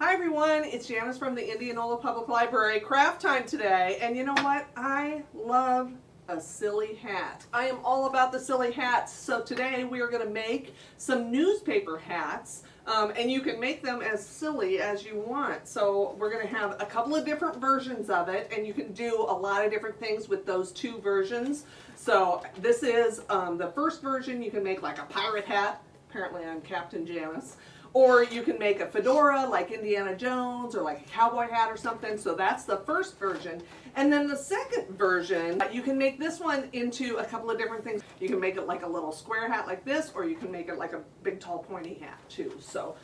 Hi everyone, it's Janis from the Indianola Public Library. Craft time today, and you know what? I love a silly hat. I am all about the silly hats, so today we are going to make some newspaper hats, and you can make them as silly as you want. So we're going to have a couple of different versions of it, and you can do a lot of different things with those two versions. So this is the first version. You can make like a pirate hat. Apparently I'm Captain Janis. Or you can make a fedora like Indiana Jones or like a cowboy hat or something. So that's the first version. And then the second version, you can make this one into a couple of different things. You can make it like a little square hat like this, or you can make it like a big tall pointy hat too. So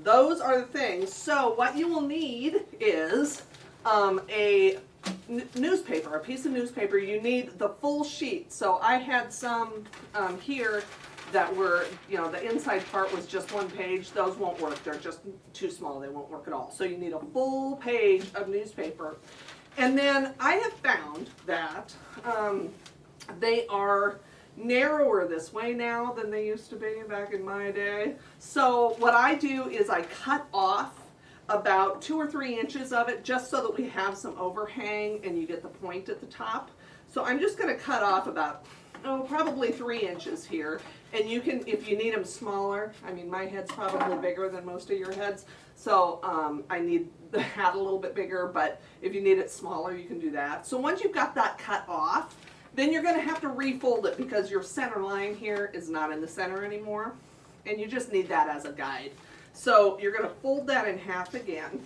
those are the things. So what you will need is a newspaper, a piece of newspaper. You need the full sheet. So I had some here that were, you know, the inside part was just one page. Those won't work. They're just too small. They won't work at all. So you need a full page of newspaper. And then I have found that they are narrower this way now than they used to be back in my day. So what I do is I cut off about 2 or 3 inches of it just so that we have some overhang and you get the point at the top. So I'm just going to cut off about probably 3 inches here, and you can, if you need them smaller, I mean my head's probably bigger than most of your heads, so I need the hat a little bit bigger, but if you need it smaller you can do that. So once you've got that cut off, then you're going to have to refold it because your center line here is not in the center anymore, and you just need that as a guide. So you're going to fold that in half again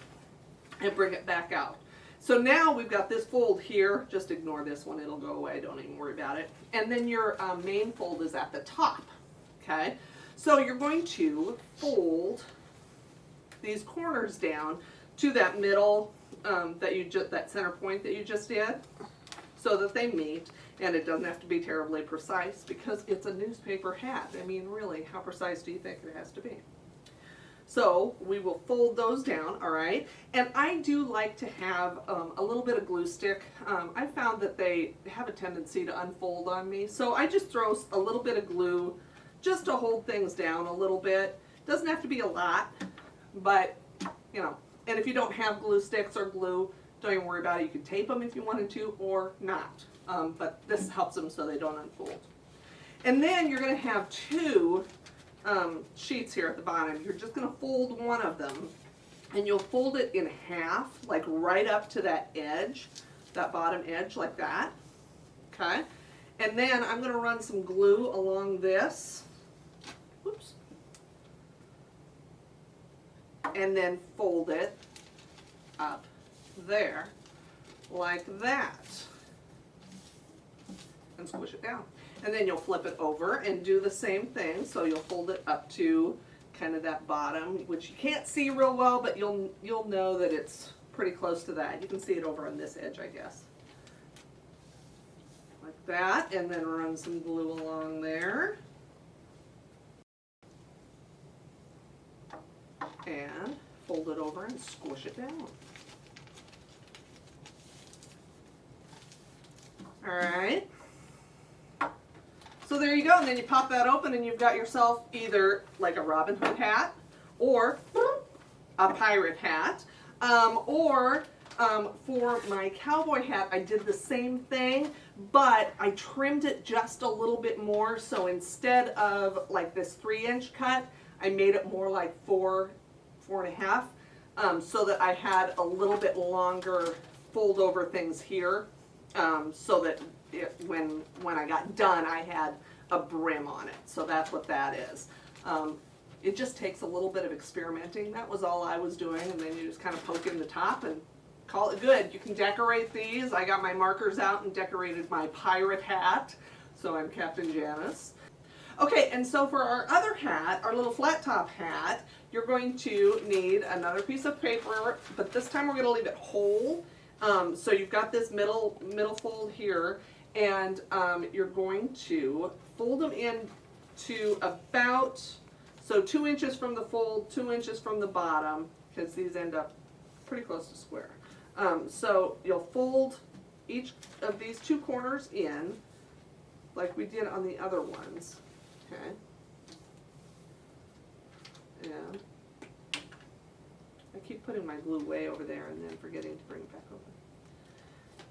and bring it back out. So now we've got this fold here. Just ignore this one, it'll go away, don't even worry about it. And then your main fold is at the top, okay? So you're going to fold these corners down to that middle, that center point that you just did, so that they meet. And it doesn't have to be terribly precise because it's a newspaper hat. I mean, really, how precise do you think it has to be? So we will fold those down, all right? And I do like to have a little bit of glue stick. I found that they have a tendency to unfold on me. So I just throw a little bit of glue just to hold things down a little bit. Doesn't have to be a lot, but, you know, and if you don't have glue sticks or glue, don't even worry about it. You could tape them if you wanted to or not. But this helps them so they don't unfold. And then you're going to have two sheets here at the bottom. You're just going to fold one of them, and you'll fold it in half, like right up to that edge, that bottom edge, like that. Okay? And then I'm going to run some glue along this. Whoops. And then fold it up there, like that. And squish it down. And then you'll flip it over and do the same thing. So you'll fold it up to kind of that bottom, which you can't see real well, but you'll know that it's pretty close to that. You can see it over on this edge, I guess. Like that, and then run some glue along there. And fold it over and squish it down. All right. So there you go, and then you pop that open and you've got yourself either like a Robin Hood hat or a pirate hat. For my cowboy hat, I did the same thing, but I trimmed it just a little bit more. So instead of like this 3-inch cut, I made it more like 4.5, so that I had a little bit longer fold over things here, so that when I got done, I had a brim on it. So that's what that is. It just takes a little bit of experimenting. That was all I was doing, and then you just kind of poke in the top and call it good. You can decorate these. I got my markers out and decorated my pirate hat, so I'm Captain Janis. Okay, and so for our other hat, our little flat top hat, you're going to need another piece of paper, but this time we're going to leave it whole. So you've got this middle fold here, and you're going to fold them in to about, so 2 inches from the fold, 2 inches from the bottom, because these end up pretty close to square. So you'll fold each of these 2 corners in, like we did on the other ones. Okay. And I keep putting my glue way over there and then forgetting to bring it back over.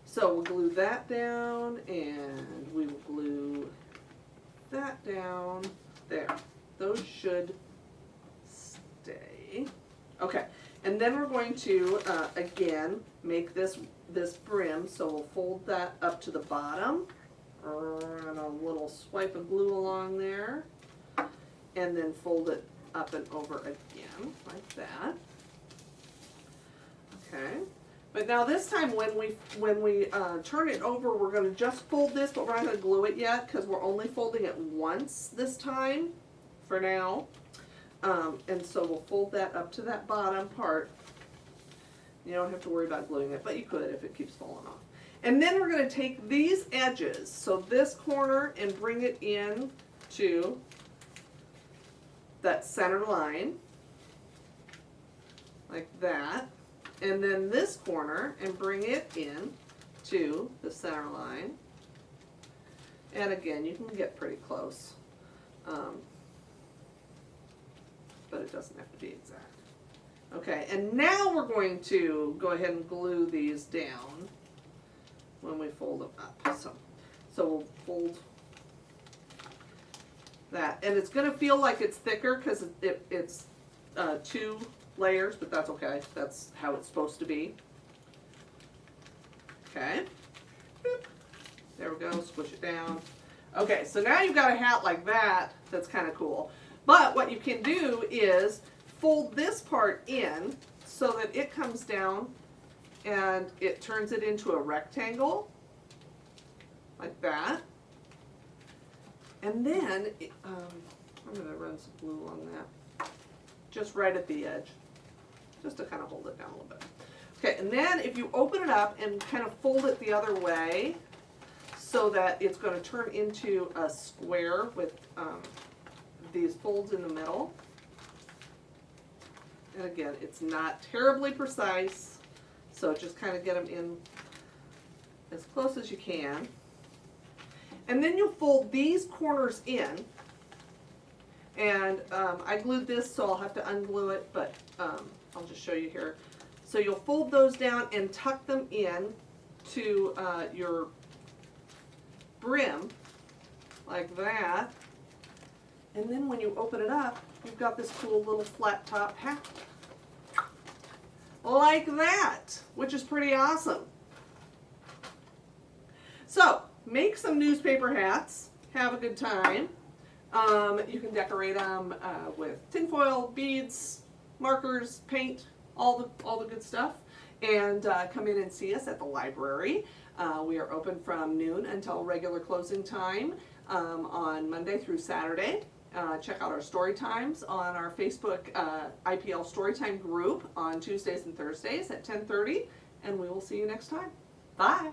So we'll glue that down, and we will glue that down there. Those should stay. Okay, and then we're going to, again, make this brim, so we'll fold that up to the bottom, and a little swipe of glue along there, and then fold it up and over again, like that. Okay. But now this time when we turn it over, we're going to just fold this, but we're not going to glue it yet because we're only folding it once this time for now. And so we'll fold that up to that bottom part. You don't have to worry about gluing it, but you could if it keeps falling off. And then we're going to take these edges, so this corner, and bring it in to that center line, like that. And then this corner, and bring it in to the center line. And again, you can get pretty close, but it doesn't have to be exact. Okay, and now we're going to go ahead and glue these down when we fold them up. So we'll fold that, and it's going to feel like it's thicker because it's 2 layers, but that's okay. That's how it's supposed to be. Okay. There we go. Squish it down. Okay, so now you've got a hat like that. That's kind of cool. But what you can do is fold this part in so that it comes down and it turns it into a rectangle, like that. And then I'm going to run some glue on that, just right at the edge, just to kind of hold it down a little bit. Okay, and then if you open it up and kind of fold it the other way so that it's going to turn into a square with these folds in the middle. And again, it's not terribly precise, so just kind of get them in as close as you can. And then you'll fold these corners in. And I glued this, so I'll have to unglue it, but I'll just show you here. So you'll fold those down and tuck them in to your brim, like that. And then when you open it up, you've got this cool little flat top hat. Like that, which is pretty awesome. So, make some newspaper hats, have a good time. You can decorate them with tinfoil, beads, markers, paint, all the good stuff. And come in and see us at the library. We are open from noon until regular closing time on Monday through Saturday. Check out our story times on our Facebook IPL Storytime group on Tuesdays and Thursdays at 10:30. And we will see you next time. Bye.